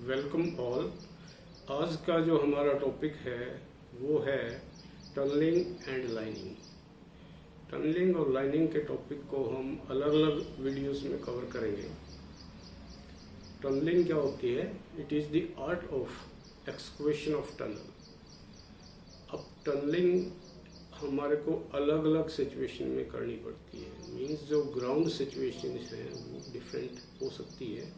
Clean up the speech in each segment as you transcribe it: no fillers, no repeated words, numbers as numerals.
Welcome all. आज का जो हमारा टॉपिक है वो है टनलिंग एंड लाइनिंग। टनलिंग और लाइनिंग के टॉपिक को हम अलग अलग वीडियोस में कवर करेंगे। टनलिंग क्या होती है? It is the art of excavation of tunnel. अब टनलिंग हमारे को अलग अलग सिचुएशन में करनी पड़ती है। मीन्स जो ग्राउंड सिचुएशन है वो डिफरेंट हो सकती है,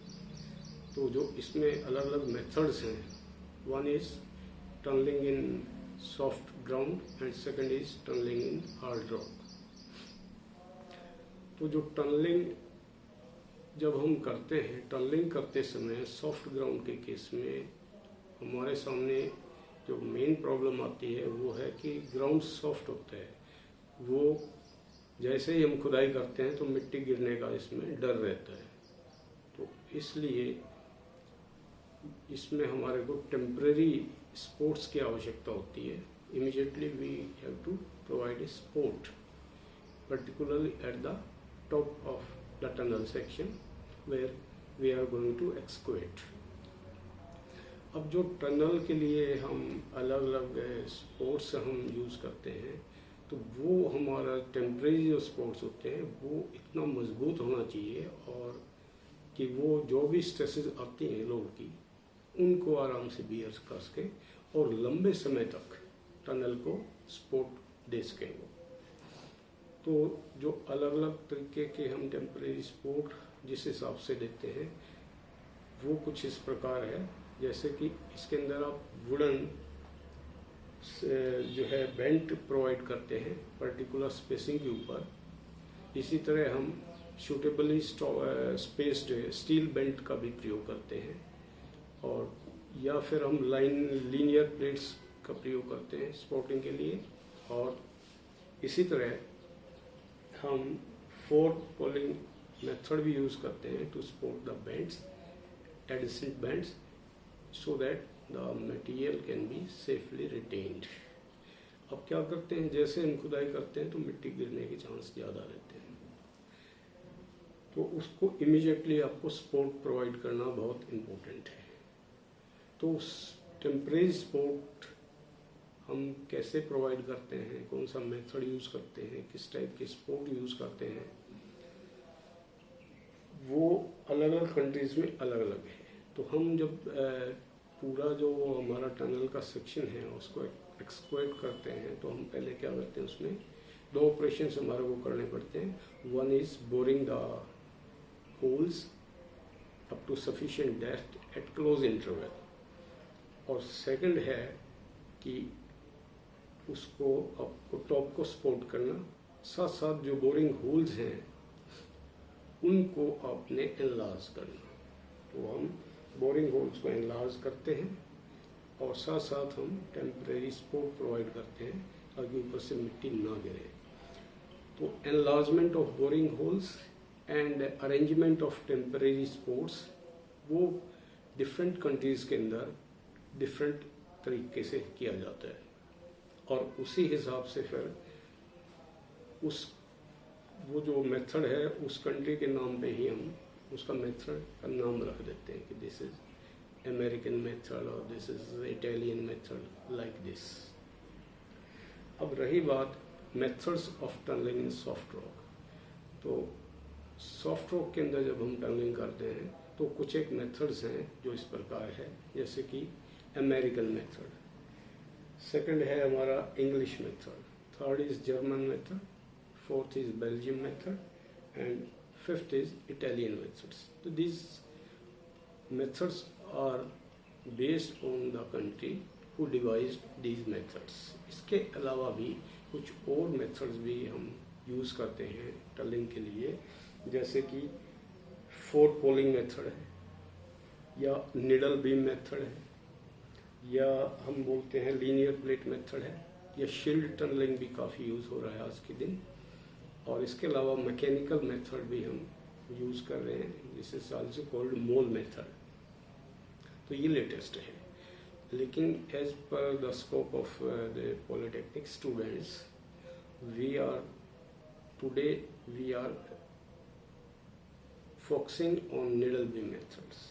तो जो इसमें अलग अलग मेथड्स हैं, one is tunneling in soft ground and second is tunneling in hard rock. तो जो टनलिंग जब हम करते हैं, टनलिंग करते समय सॉफ्ट ग्राउंड के केस में हमारे सामने जो मेन प्रॉब्लम आती है वो है कि ग्राउंड सॉफ्ट होता है। वो जैसे ही हम खुदाई करते हैं तो मिट्टी गिरने का इसमें डर रहता है। तो इसलिए इसमें हमारे को टेम्परेरी सपोर्ट्स की आवश्यकता होती है। Immediately we have to provide a support particularly at the top of the tunnel section where we are going to excavate. अब जो टनल के लिए हम अलग अलग सपोर्ट्स हम यूज़ करते हैं, तो वो हमारा टेम्परेरी जो सपोर्ट्स होते हैं वो इतना मजबूत होना चाहिए और कि वो जो भी स्ट्रेसेस आती हैं लोड की उनको आराम से बियर कर सके और लंबे समय तक टनल को सपोर्ट दे सकें वो। तो जो अलग अलग तरीके के हम टेम्परेरी सपोर्ट जिस हिसाब से देते हैं वो कुछ इस प्रकार है। जैसे कि इसके अंदर आप वुडन जो है बेंट प्रोवाइड करते हैं पर्टिकुलर स्पेसिंग के ऊपर। इसी तरह हम सूटेबली स्पेस्ड स्टील बेंट का भी प्रयोग करते हैं, और या फिर हम लीनियर प्लेट्स का प्रयोग करते हैं सपोर्टिंग के लिए। और इसी तरह हम फोर पोलिंग मेथड भी यूज़ करते हैं to support the bends, adjacent bends, so that the material can be safely retained. अब क्या करते हैं, जैसे हम खुदाई करते हैं तो मिट्टी गिरने के चांस ज़्यादा रहते हैं, तो उसको इमीडिएटली आपको सपोर्ट प्रोवाइड करना बहुत इम्पोर्टेंट है। तो टेम्परेरी सपोर्ट हम कैसे प्रोवाइड करते हैं, कौन सा मेथड यूज़ करते हैं, किस टाइप के सपोर्ट यूज़ करते हैं, वो अलग अलग कंट्रीज़ में अलग अलग है। तो हम जब पूरा जो हमारा टनल का सेक्शन है उसको एक्सक्वेट करते हैं तो हम पहले क्या करते हैं, उसमें दो ऑपरेशन हमारे को करने पड़ते हैं। One is boring the holes up to sufficient depth at close interval, और सेकंड है कि उसको आपको टॉप को सपोर्ट करना, साथ साथ जो बोरिंग होल्स हैं उनको आपने एनलार्ज करना। तो हम बोरिंग होल्स को एनलार्ज करते हैं और साथ साथ हम टेम्परेरी सपोर्ट प्रोवाइड करते हैं ताकि ऊपर से मिट्टी ना गिरे। तो enlargement of boring holes and arrangement of temporary supports वो डिफरेंट कंट्रीज़ के अंदर डिफरेंट तरीके से किया जाता है, और उसी हिसाब से फिर उस वो जो मेथड है उस कंट्री के नाम पे ही हम उसका मेथड का नाम रख देते हैं कि दिस इज अमेरिकन मेथड और this is Italian method, like this. अब रही बात methods of tunneling in soft rock, तो सॉफ्ट रॉक के अंदर जब हम टनलिंग करते हैं तो कुछ एक मेथड्स हैं जो इस प्रकार है, जैसे कि अमेरिकन मेथड, सेकंड है हमारा English method, third is German method, fourth is Belgium method, and fifth is Italian methods. So these methods are based on the country who devised these methods. इसके अलावा भी कुछ और मेथड्स भी हम use करते हैं टनलिंग के लिए, जैसे कि फोर पोलिंग मेथड है, या निडल बीम मेथड है, या हम बोलते हैं लीनियर प्लेट मेथड है, या शील्ड टनलिंग भी काफ़ी यूज़ हो रहा है आज के दिन। और इसके अलावा मैकेनिकल मेथड भी हम यूज़ कर रहे हैं, this is also called mole method. तो ये लेटेस्ट है, लेकिन as per the scope of the polytechnic students we are focusing on needle beam methods.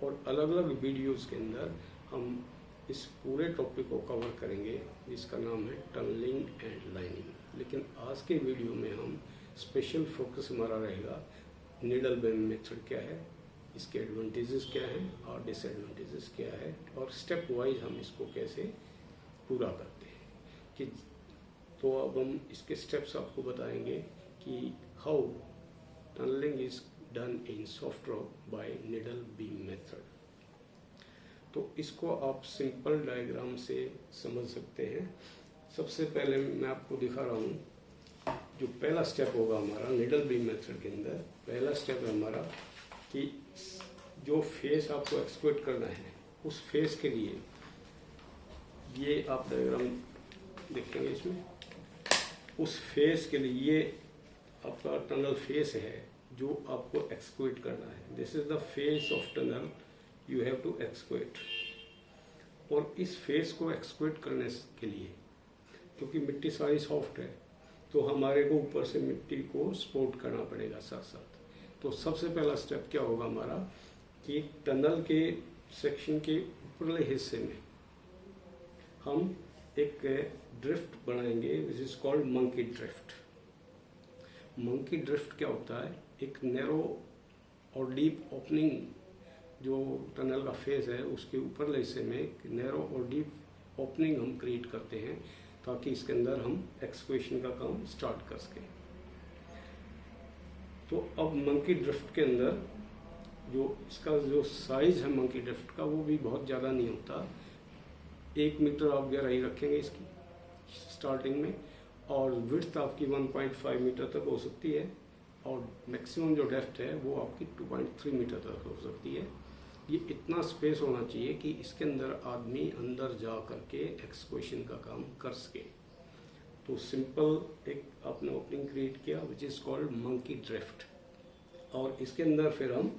और अलग अलग वीडियोस के अंदर हम इस पूरे टॉपिक को कवर करेंगे जिसका नाम है टनलिंग एंड लाइनिंग। लेकिन आज के वीडियो में हम स्पेशल फोकस हमारा रहेगा नीडल बीम मेथड क्या है, इसके एडवांटेजेस क्या हैं और डिसएडवांटेजेस क्या है, और स्टेप वाइज हम इसको कैसे पूरा करते हैं कि तो अब हम इसके स्टेप्स आपको बताएंगे कि how tunneling is done in soft rock by needle beam method. तो इसको आप सिंपल डायग्राम से समझ सकते हैं। सबसे पहले मैं आपको दिखा रहा हूँ, जो पहला स्टेप होगा हमारा नीडल बीम मेथड के अंदर, पहला स्टेप है हमारा कि जो फेस आपको एक्सक्यूट करना है उस फेस के लिए, ये आप डायग्राम देखेंगे इसमें, उस फेस के लिए ये आपका टनल फेस है जो आपको एक्सक्यूट करना है। This is the face of tunnel you have to execute. और इस फेस को एक्सक्यूट करने के लिए, क्योंकि मिट्टी सारी सॉफ्ट है, तो हमारे को ऊपर से मिट्टी को सपोर्ट करना पड़ेगा साथ साथ। तो सबसे पहला स्टेप क्या होगा हमारा कि टनल के सेक्शन के ऊपरले हिस्से में हम एक ड्रिफ्ट बनाएंगे which is called monkey drift. Monkey drift क्या होता है, एक नैरो और डीप ओपनिंग जो टनल का फेस है उसके ऊपरले हिस्से में एक नैरो और डीप ओपनिंग हम क्रिएट करते हैं ताकि इसके अंदर हम एक्सक्वेशन का काम स्टार्ट कर सकें। तो अब मंकी ड्रिफ्ट के अंदर जो इसका जो साइज है मंकी ड्रिफ्ट का वो भी बहुत ज़्यादा नहीं होता। 1 मीटर आप गहराई रखेंगे इसकी स्टार्टिंग में, और विड्थ आपकी 1.5 मीटर तक हो सकती है, और मैक्सिमम जो डेप्थ है वो आपकी 2.3 मीटर तक हो सकती है। ये इतना स्पेस होना चाहिए कि इसके अंदर आदमी अंदर जा करके एक्सक्वेशन का काम कर सके। तो सिंपल एक आपने ओपनिंग क्रिएट किया which is called monkey drift, और इसके अंदर फिर हम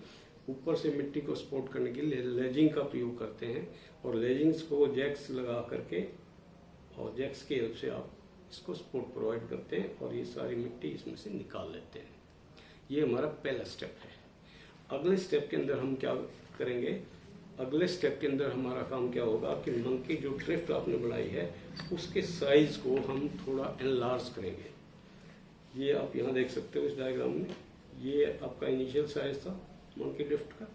ऊपर से मिट्टी को सपोर्ट करने के लिए लेजिंग का प्रयोग करते हैं, और लेजिंग्स को जैक्स लगा करके और जैक्स की हेल्प से आप इसको सपोर्ट प्रोवाइड करते हैं और ये सारी मिट्टी इसमें से निकाल लेते हैं। ये हमारा पहला स्टेप है। अगले स्टेप के अंदर हम क्या करेंगे, अगले स्टेप के अंदर हमारा काम क्या होगा कि मंकी जो ड्रिफ्ट आपने बनाई है उसके साइज को हम थोड़ा एनलार्ज करेंगे। ये आप यहाँ देख सकते हो इस डायग्राम में, ये आपका इनिशियल साइज था मंकी ड्रिफ्ट का,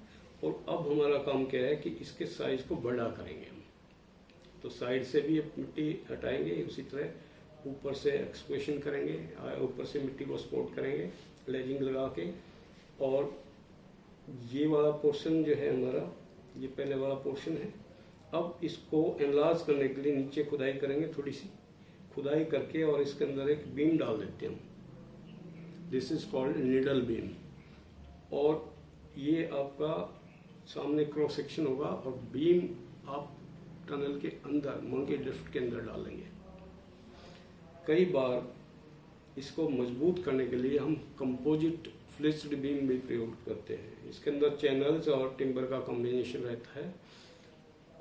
और अब हमारा काम क्या है कि इसके साइज को बड़ा करेंगे हम। तो साइड से भी मिट्टी हटाएंगे, उसी तरह ऊपर से एक्सक्वेशन करेंगे, ऊपर से मिट्टी को सपोर्ट करेंगे लेजिंग लगा के, और ये वाला पोर्शन जो है हमारा, ये पहले वाला पोर्शन है। अब इसको एनलार्ज करने के लिए नीचे खुदाई करेंगे, थोड़ी सी खुदाई करके, और इसके अंदर एक बीम डाल देते हैं हम। This is called needle beam, और ये आपका सामने क्रॉस सेक्शन होगा, और बीम आप टनल के अंदर मंकी ड्रिफ्ट के अंदर डालेंगे। कई बार इसको मजबूत करने के लिए हम कंपोजिट फ्लिस्ड बीम भी प्रयोग करते हैं। इसके अंदर चैनल्स और टिम्बर का कॉम्बिनेशन रहता है,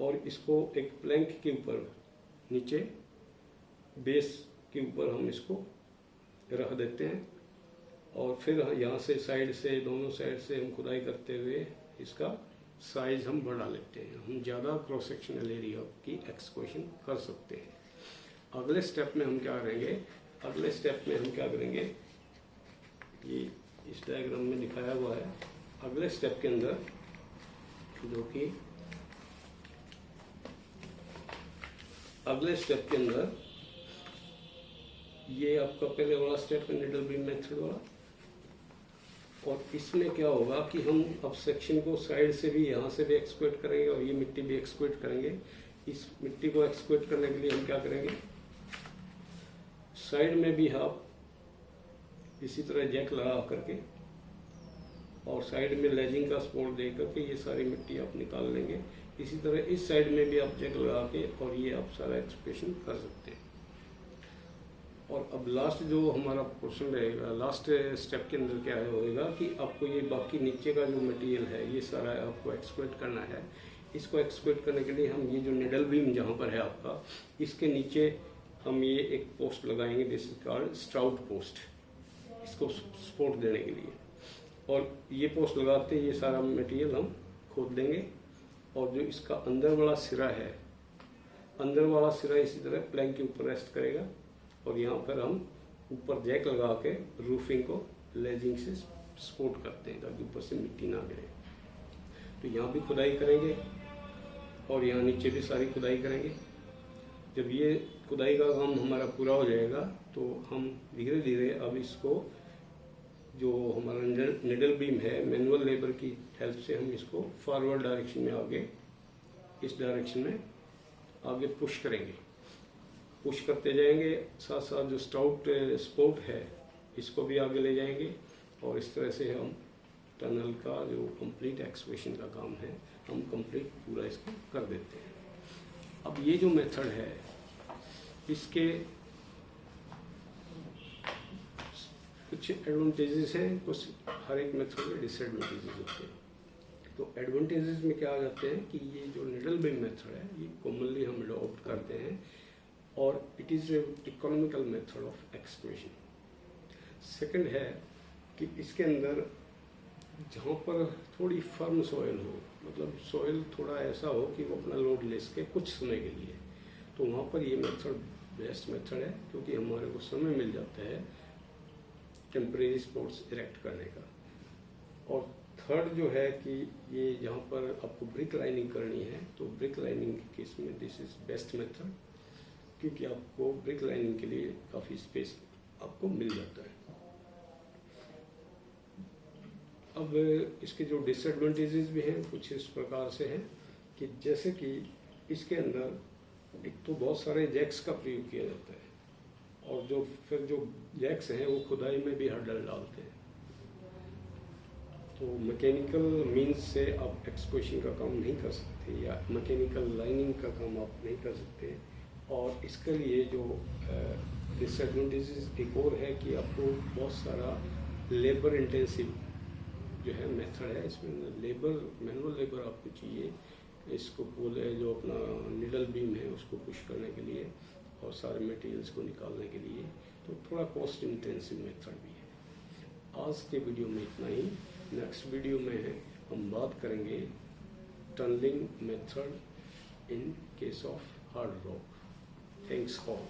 और इसको एक प्लैंक के ऊपर नीचे बेस के ऊपर हम इसको रख देते हैं, और फिर यहाँ से साइड से, दोनों साइड से हम खुदाई करते हुए इसका साइज हम बढ़ा लेते हैं। हम ज़्यादा क्रॉस सेक्शनल एरिया की एक्सक्वेशन कर सकते हैं। अगले स्टेप में हम क्या करेंगे, अगले स्टेप में हम क्या करेंगे, ये इस डायग्राम में दिखाया हुआ है। अगले स्टेप के अंदर जो कि अगले स्टेप के अंदर ये आपका पहले वाला स्टेप है नीडल बीम मेथड वाला, और इसमें क्या होगा कि हम अब सेक्शन को साइड से भी, यहाँ से भी एक्सक्वेट करेंगे और ये मिट्टी भी एक्सक्वेट करेंगे। इस मिट्टी को एक्सक्वेट करने के लिए हम क्या करेंगे, साइड में भी आप इसी तरह जैक लगा करके और साइड में लेजिंग का सपोर्ट दे करके ये सारी मिट्टी आप निकाल लेंगे। इसी तरह इस साइड में भी आप जैक लगा के और ये आप सारा एक्सप्रेशन कर सकते हैं। और अब लास्ट जो हमारा पोर्शन रहेगा, लास्ट स्टेप के अंदर क्या होएगा कि आपको ये बाकी नीचे का जो मटेरियल है ये सारा आपको एक्सक्वेट करना है। इसको एक्सक्वेट करने के लिए हम ये जो निडल बीम जहाँ पर है आपका, इसके नीचे हम ये एक पोस्ट लगाएंगे, दिस इज कॉल्ड स्ट्राउट पोस्ट, इसको सपोर्ट देने के लिए। और ये पोस्ट लगाते ये सारा मटेरियल हम खोद देंगे और जो इसका अंदर वाला सिरा है, अंदर वाला सिरा इसी तरह प्लैंक के ऊपर रेस्ट करेगा और यहाँ पर हम ऊपर जैक लगा के रूफिंग को लेजिंग से सपोर्ट करते हैं ताकि ऊपर से मिट्टी ना गिरे। तो यहाँ भी खुदाई करेंगे और यहाँ नीचे भी सारी खुदाई करेंगे। जब ये खुदाई का काम हमारा पूरा हो जाएगा तो हम धीरे धीरे अब इसको जो हमारा निडल बीम है मैनुअल लेबर की हेल्प से हम इसको फॉरवर्ड डायरेक्शन में आगे इस डायरेक्शन में आगे पुश करेंगे। पुश करते जाएंगे, साथ साथ जो स्टाउट सपोर्ट है इसको भी आगे ले जाएंगे और इस तरह से हम टनल का जो कंप्लीट एक्सकेवेशन का काम है हम कंप्लीट पूरा इसको कर देते हैं। अब ये जो मेथड है इसके कुछ एडवांटेजेस हैं, कुछ हर एक मेथड के डिसएडवांटेजेस होते हैं। तो एडवांटेजेस में क्या आ जाते हैं कि ये जो निडल बीम मेथड है ये कॉमनली हम अडॉप्ट करते हैं और it is a economical method of excavation. Second है कि इसके अंदर जहाँ पर थोड़ी फर्म सॉइल हो, मतलब सॉइल थोड़ा ऐसा हो कि वो अपना लोड ले सके कुछ समय के लिए, तो वहाँ पर ये मेथड बेस्ट मेथड है क्योंकि हमारे को समय मिल जाता है टेम्परेरी स्पॉट्स इरेक्ट करने का। और थर्ड जो है कि ये जहाँ पर आपको ब्रिक लाइनिंग करनी है तो ब्रिक लाइनिंग के केस में दिस इज बेस्ट मेथड क्योंकि आपको ब्रिक लाइनिंग के लिए काफ़ी स्पेस आपको मिल जाता है। अब इसके जो डिसएडवांटेजेस भी हैं कुछ इस प्रकार से हैं कि जैसे कि इसके अंदर एक तो बहुत सारे जैक्स का प्रयोग किया जाता है और जो जैक्स हैं वो खुदाई में भी हर्डल डालते हैं। तो मैकेनिकल मींस से आप एक्सकेवेशन का काम नहीं कर सकते या मैकेनिकल लाइनिंग का काम आप नहीं कर सकते। और इसके लिए जो डिसएडवांटेजेस एक और है कि आपको बहुत सारा लेबर इंटेंसिव जो है मेथड है, इसमें लेबर मैनुअल लेबर आपको चाहिए, इसको बोले जो अपना निडल बीम है उसको पुश करने के लिए और सारे मटेरियल्स को निकालने के लिए, तो थोड़ा कॉस्ट इंटेंसिव मेथड भी है। आज के वीडियो में इतना ही। नेक्स्ट वीडियो में हम बात करेंगे tunneling method in case of hard rock. Thanks all.